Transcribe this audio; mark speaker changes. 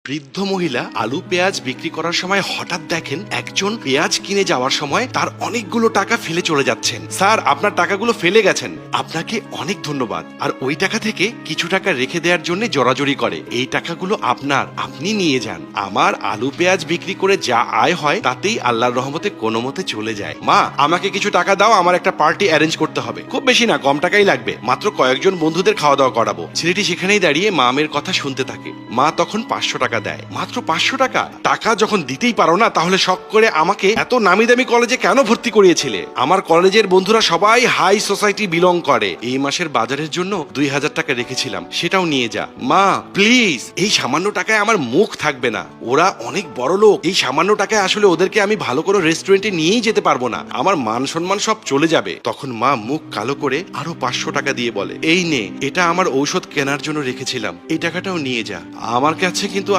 Speaker 1: বৃদ্ধ মহিলা আলু পেঁয়াজ বিক্রি করার সময় হঠাৎ দেখেন একজন পেঁয়াজ কিনে যাওয়ার সময় তার অনেকগুলো টাকা ফেলে চলে যাচ্ছেন। স্যার, আপনার টাকাগুলো ফেলে গেছেন, আপনাকে অনেক ধন্যবাদ। আর ওই টাকা থেকে কিছু টাকা রেখে দেওয়ার জন্য জোরাজোরি করে, এই টাকাগুলো আপনার, আপনি নিয়ে যান। আমার আলু পেঁয়াজ বিক্রি করে যা আয় হয় তাতেই আল্লাহর রহমতে কোনো মতে চলে যায়। মা, আমাকে কিছু টাকা দাও, আমার একটা পার্টি অ্যারেঞ্জ করতে হবে। খুব বেশি না, কম টাকাই লাগবে, মাত্র কয়েকজন বন্ধুদের খাওয়া দাওয়া করাবো। ছেলেটি সেখানেই দাঁড়িয়ে মামের কথা শুনতে থাকে। মা তখন 500 টাকা দেয়। মাত্র 500 টাকা? টাকা যখন দিতেই পারো না, তাহলে শখ করে আমাকে এত নামি দামি কলেজে কেন ভর্তি করিয়েছিলে? আমার কলেজের বন্ধুরা সবাই হাই সোসাইটি বিলং করে। এই মাসের বাজারের জন্য 2000 টাকা রেখেছিলাম, সেটাও নিয়ে যা। মা প্লিজ, এই সামান্য টাকায় আমার মুখ থাকবে না। ওরা অনেক বড় লোক, এই সামান্য টাকায় আসলে ওদেরকে আমি ভালো করে রেস্টুরেন্টে নিয়েই যেতে পারবো না, আমার মান সম্মান সব চলে যাবে। তখন মা মুখ কালো করে আরো 500 টাকা দিয়ে বলে, এই নে, এটা আমার ঔষধ কেনার জন্য রেখেছিলাম, এই টাকাটাও নিয়ে যা। আমার কাছে কিন্তু